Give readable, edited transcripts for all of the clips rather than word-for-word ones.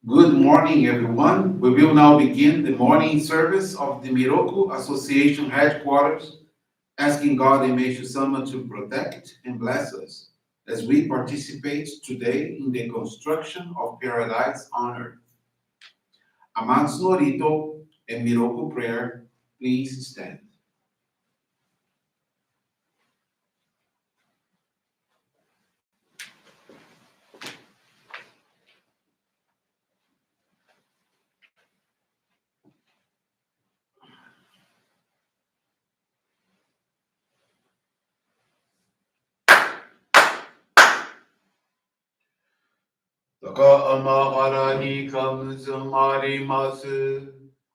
Good morning, everyone. We will now begin the morning service of the Miroku Association headquarters, asking God and Meishu-sama to protect and bless us as we participate today in the construction of paradise on earth. Amatsu-Norito and Miroku Prayer, please stand. 高天原にかむずまります。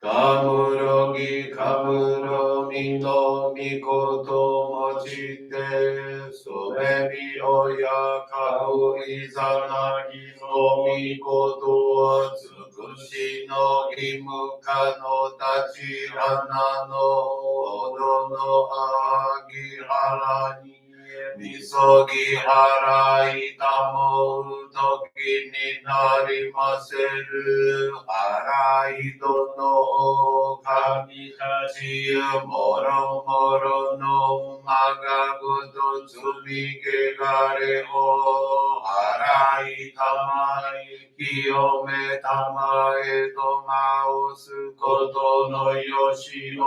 かむろぎかむろみのみこともちて、そべみおやかういざなぎのみことをつくしのぎむかのたちはなのおどのあぎはらにみそぎ払いたもうときになりませる。払いどの神たちよもろもろのまがごと罪汚れを払いたまえ清めたまえとまおすことのよしを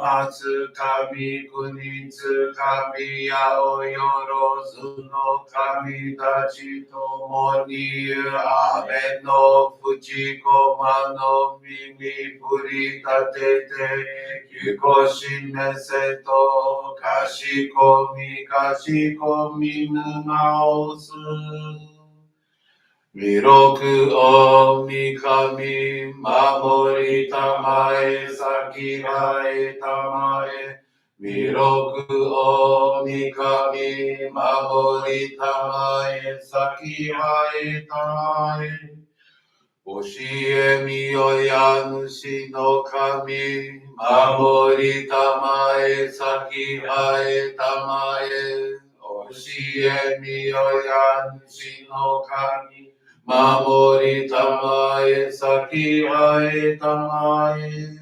天つ神国つ神やおよろずの神たちともに雨の淵駒の耳振り立てて聞こしめせとかしこみ沼をす弥勒を御神守りたまえ先はえたまえ弥勒を御神守りたまえ先はえたまえ教えみよや主の神守りたまえ先はえたまえ教えみよや主の神守りたまえ先はえたまえ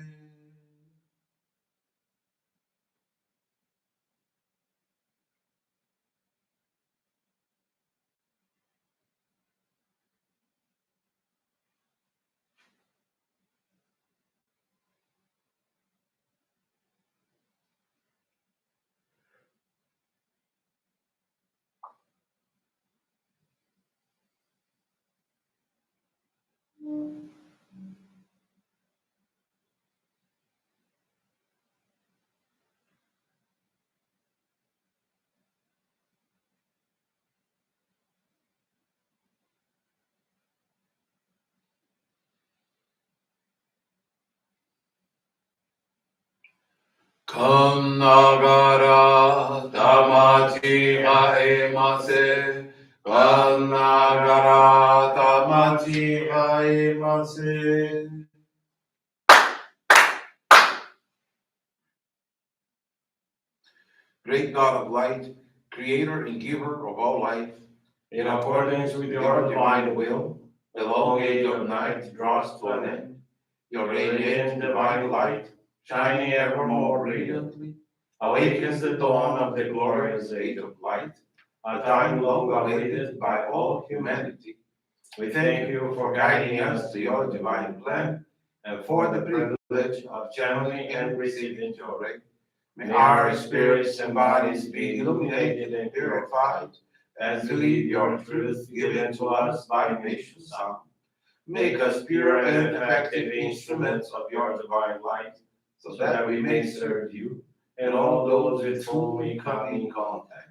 かんながらたまちはえませ。かんながらたまちはえませ。Great God of light, creator and giver of all life, in accordance with your divine will, the long age of night draws to an end. Your radiant divine light, shining ever more radiantly, awakens the dawn of the glorious age of light, a time long awaited by all humanity. We thank you for guiding us to your divine plan and for the privilege of channeling and receiving Johrei. May our spirits and bodies be illuminated and purified as we live your truth given to us by Meishu-sama. Make us pure and effective instruments of your divine light, so that we may serve you and all those with whom we come in contact.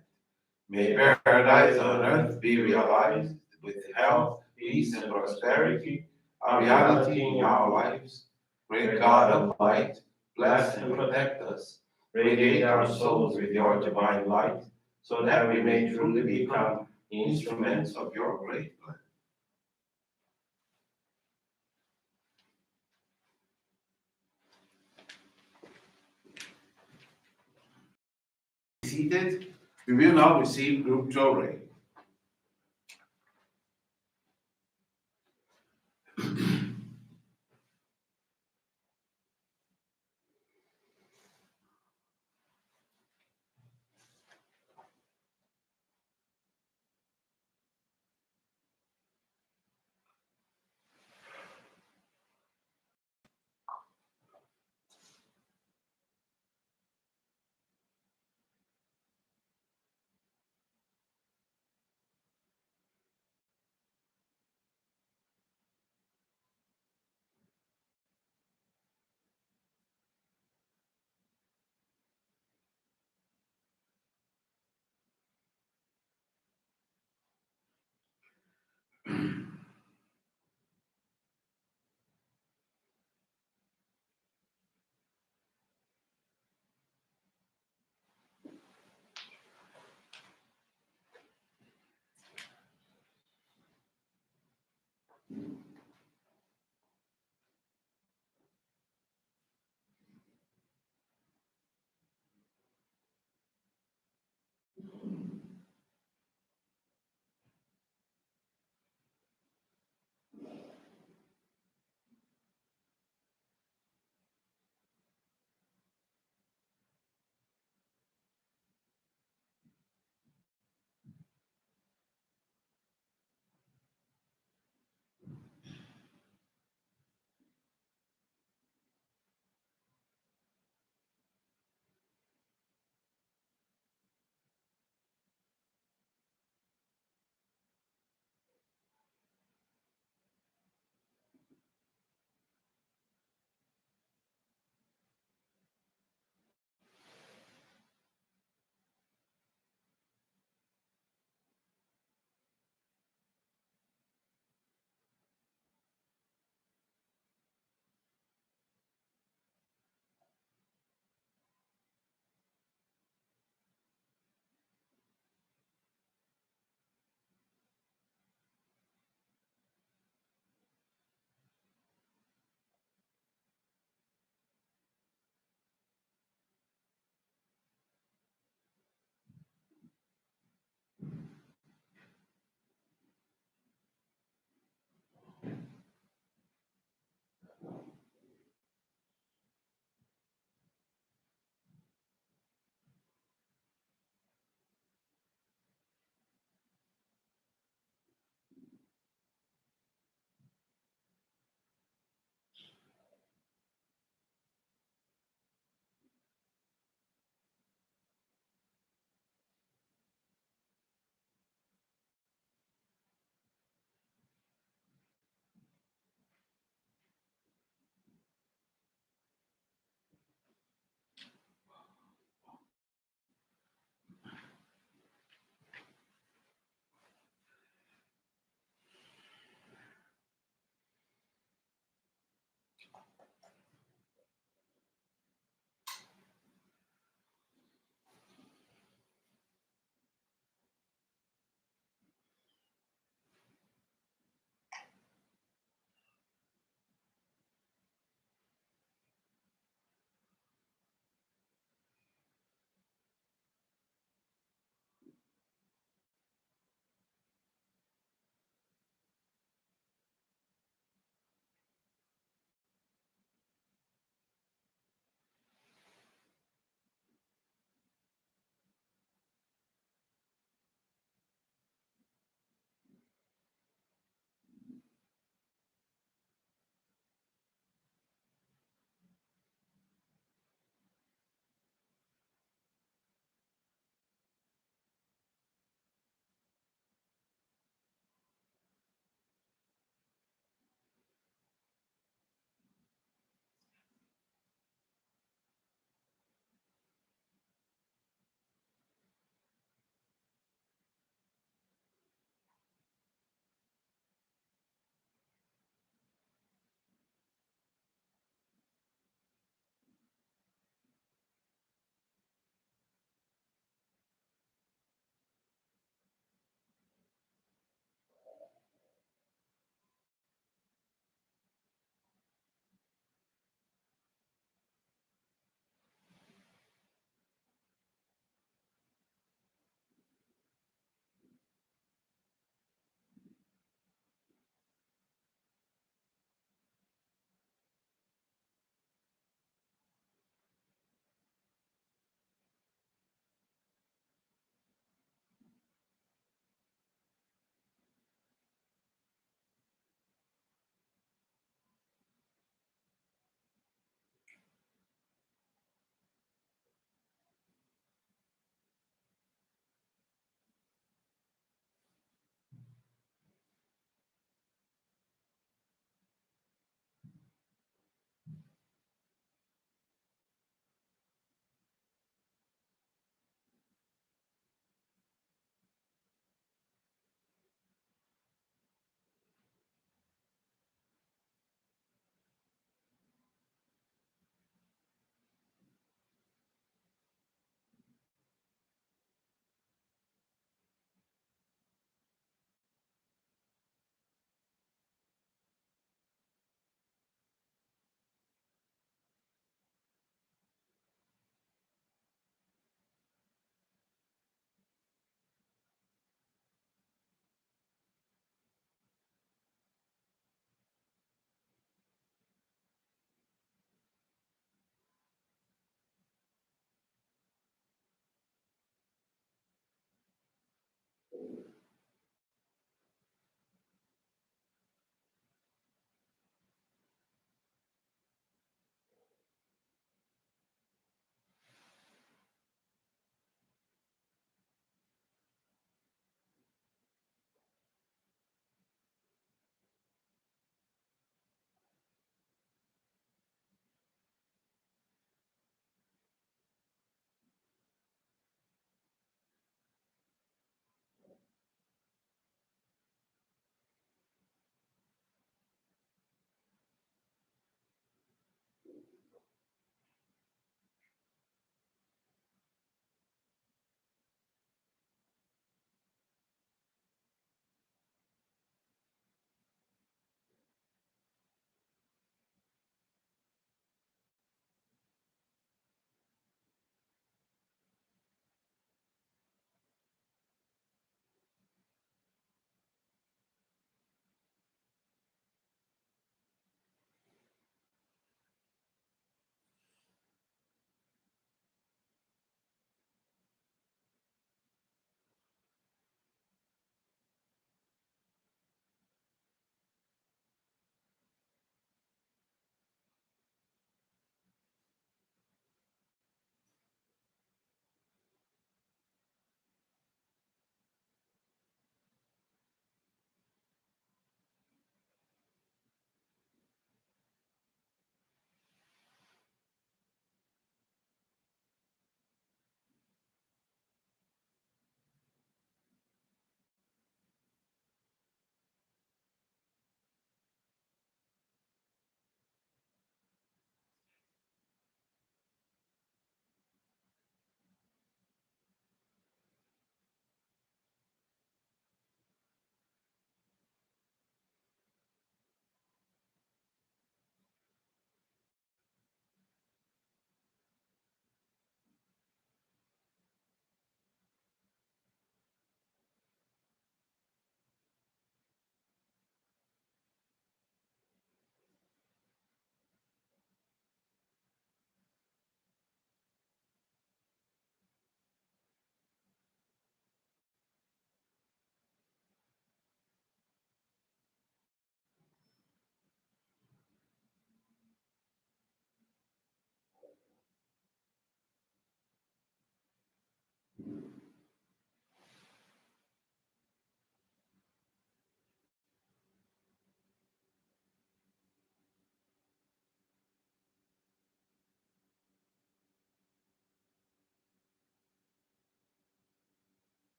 May paradise on earth be realized with health, peace, and prosperity, a reality in our lives. Great God of light, bless and protect us. Radiate our souls with your divine light, so that we may truly become instruments of your great plan. Seated, we will now receive group Johrei.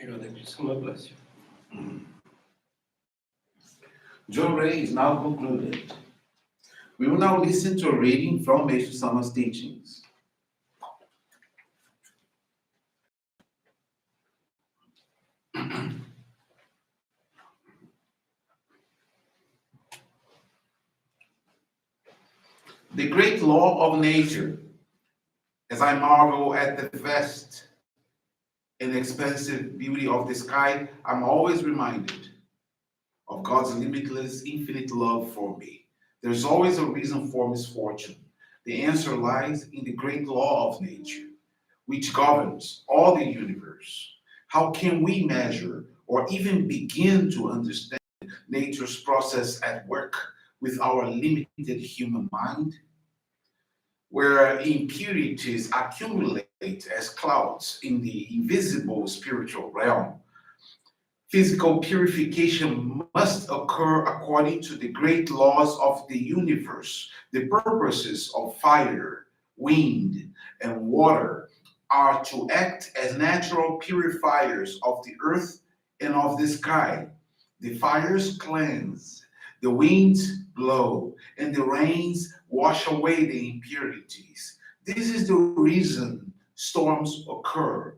Meishu-sama bless you. Johrei is now concluded. We will now listen to a reading from Meishu-sama's teachings. The great law of nature. As I marvel at the vast and expansive beauty of the sky, I'm always reminded of God's limitless, infinite love for me. There's always a reason for misfortune. The answer lies in the great law of nature, which governs all the universe. How can we measure or even begin to understand nature's process at work with our limited human mind? Where impurities accumulate as clouds in the invisible spiritual realm, physical purification must occur according to the great laws of the universe. The purposes of fire, wind, and water are to act as natural purifiers of the earth and of the sky. The fires cleanse, the winds blow, and the rains wash away the impurities. This is the reason storms occur.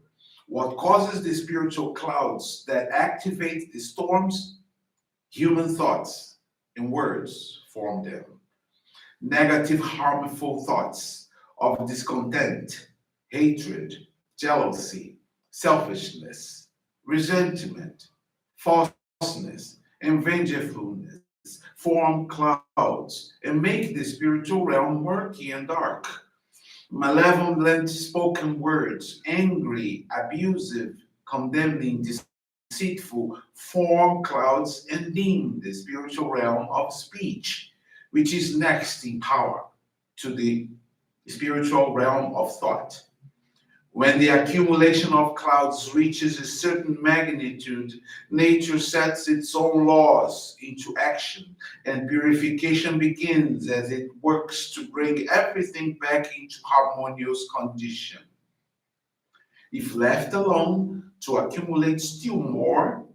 What causes the spiritual clouds that activate the storms? Human thoughts and words form them. Negative, harmful thoughts of discontent, hatred, jealousy, selfishness, resentment, falseness, and vengefulness form clouds and make the spiritual realm murky and dark. Malevolent spoken words, angry, abusive, condemning, deceitful, form clouds and dim the spiritual realm of speech, which is next in power to the spiritual realm of thought. When the accumulation of clouds reaches a certain magnitude, nature sets its own laws into action, and purification begins as it works to bring everything back into harmonious condition. If left alone to accumulate still more,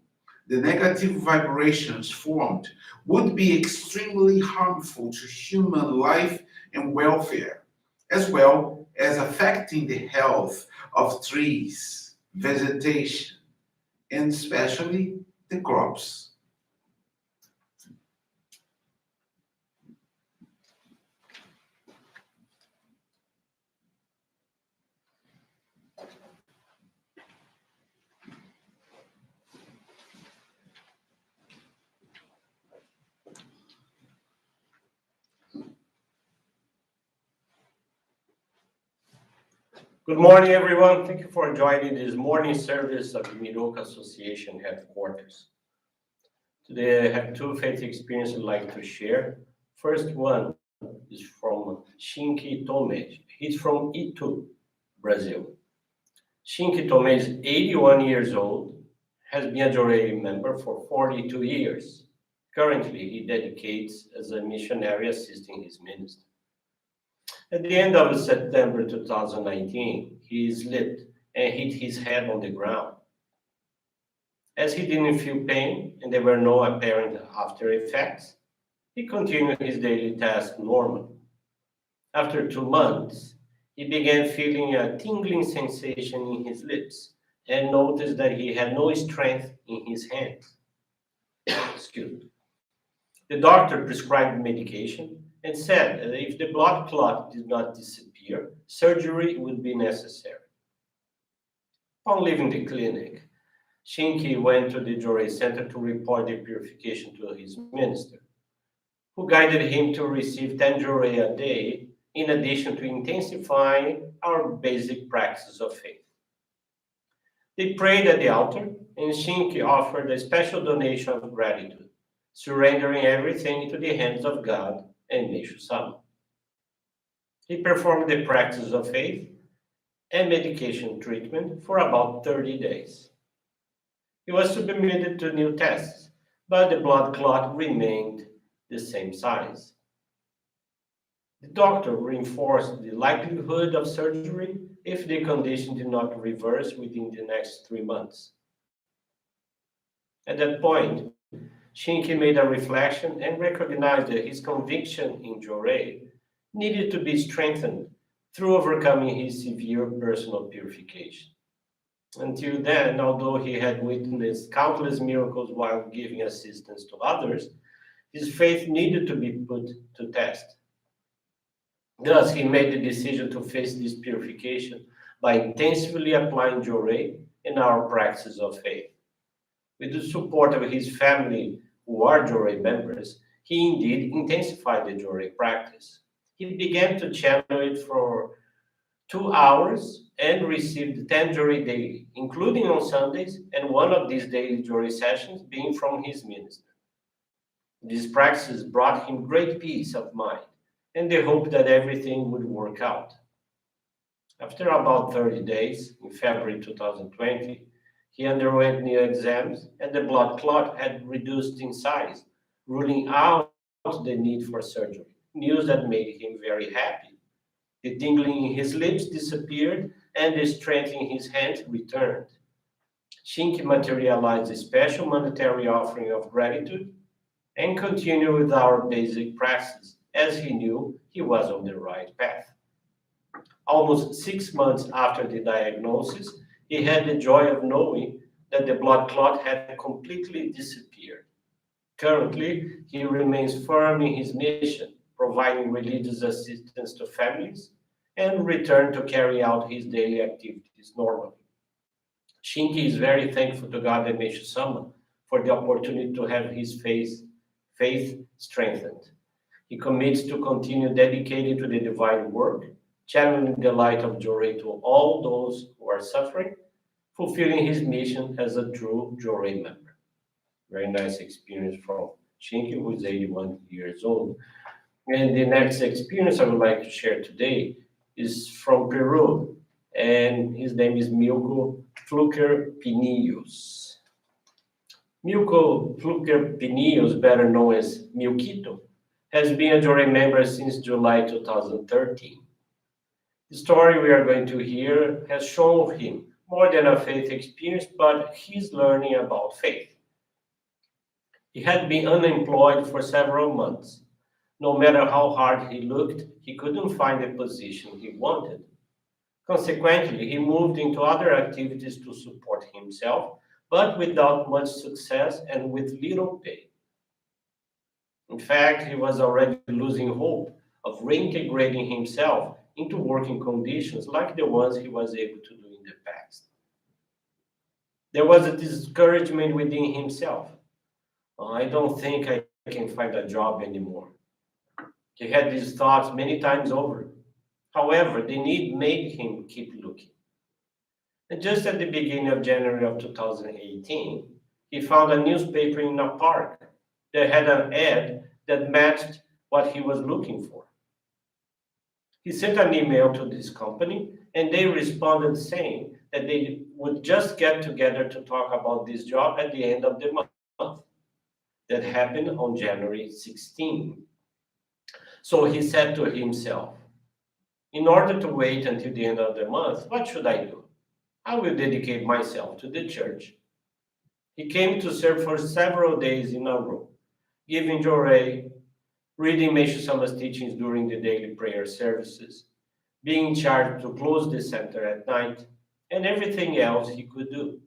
the negative vibrations formed would be extremely harmful to human life and welfare, as well as affecting the health of trees, vegetation, and especially the crops. Good morning, everyone. Thank you for joining this morning service of the Miroku Association headquarters. Today, I have two faith experiences I'd like to share. First one is from Shinki Tome. He's from Itu, Brazil. Shinki Tome is 81 years old, has been a Johrei member for 42 years. Currently, he dedicates as a missionary assisting his ministry. At the end of September 2019, he slipped and hit his head on the ground. As he didn't feel pain and there were no apparent after effects, he continued his daily tasks normally. After 2 months, he began feeling a tingling sensation in his lips and noticed that he had no strength in his hands. Excuse me. The doctor prescribed medication and said that if the blood clot did not disappear, surgery would be necessary. Upon leaving the clinic, Shinki went to the Johrei Center to report the purification to his minister, who guided him to receive 10 Johrei a day, in addition to intensifying our basic practices of faith. They prayed at the altar, and Shinki offered a special donation of gratitude, surrendering everything into the hands of God and Meishu-sama. He performed the practice of faith and medication treatment for about 30 days. He was submitted to new tests, but the blood clot remained the same size. The doctor reinforced the likelihood of surgery if the condition did not reverse within the next 3 months. At that point, Shinki made a reflection and recognized that his conviction in Johrei needed to be strengthened through overcoming his severe personal purification. Until then, although he had witnessed countless miracles while giving assistance to others, his faith needed to be put to test. Thus, he made the decision to face this purification by intensively applying Johrei in our practice of faith. With the support of his family, who are Johrei members, he indeed intensified the Johrei practice. He began to channel it for 2 hours and received 10 Johrei daily, including on Sundays, and one of these daily Johrei sessions being from his minister. These practices brought him great peace of mind and the hope that everything would work out. After about 30 days, in February 2020, he underwent new exams and the blood clot had reduced in size, ruling out the need for surgery, news that made him very happy. The tingling in his lips disappeared and the strength in his hands returned. Shinki materialized a special monetary offering of gratitude and continued with our basic practice, as he knew he was on the right path. Almost 6 months after the diagnosis, he had the joy of knowing that the blood clot had completely disappeared. Currently, he remains firm in his mission, providing religious assistance to families, and returned to carry out his daily activities normally. Shinki is very thankful to God and Meishu-sama for the opportunity to have his faith strengthened. He commits to continue dedicated to the divine work, channeling the light of Johrei to all those who are suffering, fulfilling his mission as a true Johrei member. Very nice experience from Shinki, who is 81 years old. And the next experience I would like to share today is from Peru, and his name is Miroku Prayer. Miroku Prayer, better known as Milquito, has been a Johrei member since July 2013. The story we are going to hear has shown him more than a faith experience, but his learning about faith. He had been unemployed for several months. No matter how hard he looked, he couldn't find the position he wanted. Consequently, he moved into other activities to support himself, but without much success and with little pay. In fact, he was already losing hope of reintegrating himself into working conditions like the ones he was able to do in the past. There was a discouragement within himself. I don't think I can find a job anymore. He had these thoughts many times over. However, the need made him keep looking. And just at the beginning of January of 2018, he found a newspaper in a park that had an ad that matched what he was looking for. He sent an email to this company, and they responded saying that they would just get together to talk about this job at the end of the month. That happened on January 16. So he said to himself, in order to wait until the end of the month, what should I do? I will dedicate myself to the church. He came to serve for several days in a row, giving Johrei, reading Meishu-sama's teachings during the daily prayer services, being charged to close the center at night, and everything else he could do.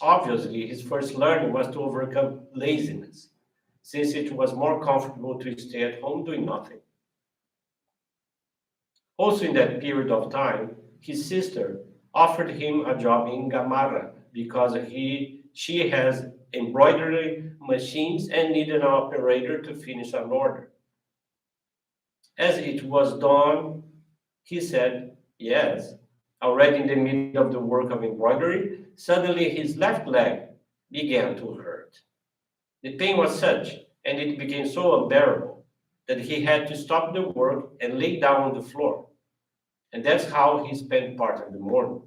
Obviously, his first learning was to overcome laziness, since it was more comfortable to stay at home doing nothing. Also in that period of time, his sister offered him a job in Gamarra because she has embroidery machines and needed an operator to finish an order. As it was dawn, he said yes. Already in the middle of the work of embroidery, suddenly his left leg began to hurt. The pain was such, and it became so unbearable, that he had to stop the work and lay down on the floor. And that's how he spent part of the morning.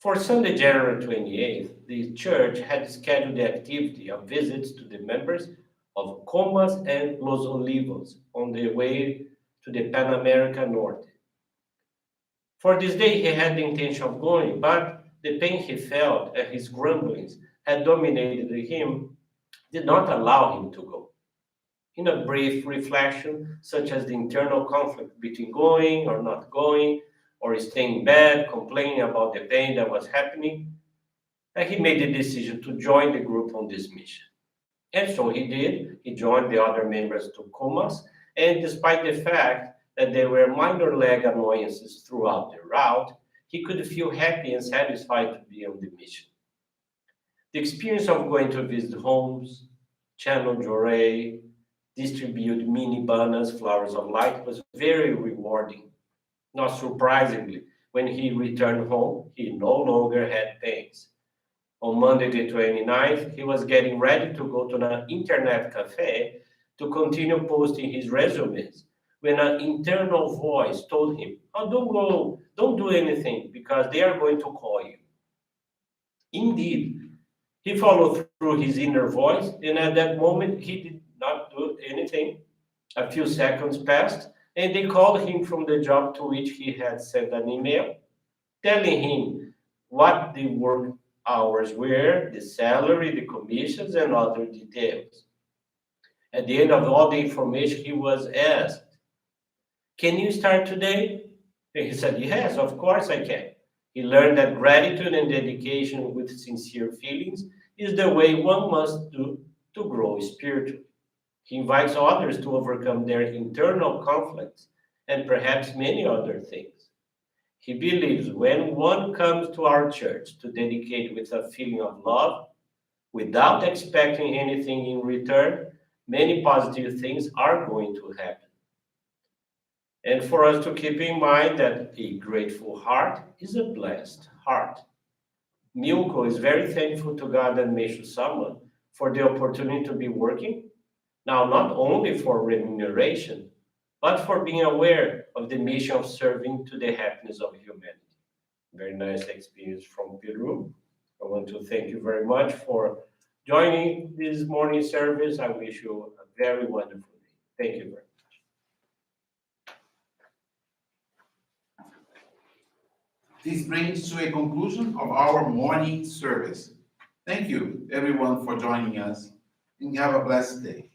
For Sunday, January 28th, the church had scheduled the activity of visits to the members of Comas and Los Olivos on their way to the Pan America Norte. For this day, he had the intention of going, but the pain he felt and his grumblings had dominated him did not allow him to go. In a brief reflection, such as the internal conflict between going or not going, or staying in bed, complaining about the pain that was happening, he made the decision to join the group on this mission. And so he did. He joined the other members to Kumas, and despite the fact that there were minor leg annoyances throughout the route, he could feel happy and satisfied to be on the mission. The experience of going to visit homes, channel Johrei, distribute mini bananas, flowers of light, was very rewarding. Not surprisingly, when he returned home, he no longer had pains. On Monday the 29th, he was getting ready to go to an internet cafe to continue posting his resumes when an internal voice told him, "Oh, don't go, don't do anything because they are going to call you." Indeed, he followed through his inner voice, and at that moment, he did not do anything. A few seconds passed, and they called him from the job to which he had sent an email, telling him what the work hours were, the salary, the commissions, and other details. At the end of all the information, he was asked, "Can you start today?" And he said, "Yes, of course I can." He learned that gratitude and dedication with sincere feelings is the way one must do to grow spiritually. He invites others to overcome their internal conflicts and perhaps many other things. He believes when one comes to our church to dedicate with a feeling of love, without expecting anything in return, many positive things are going to happen. And for us to keep in mind that a grateful heart is a blessed heart. Milko is very thankful to God and Meishu-sama for the opportunity to be working, now not only for remuneration, but for being aware of the mission of serving to the happiness of humanity. Very nice experience from Peru. I want to thank you very much for joining this morning service. I wish you a very wonderful day. Thank you very much. This brings to a conclusion of our morning service. Thank you, everyone, for joining us, and have a blessed day.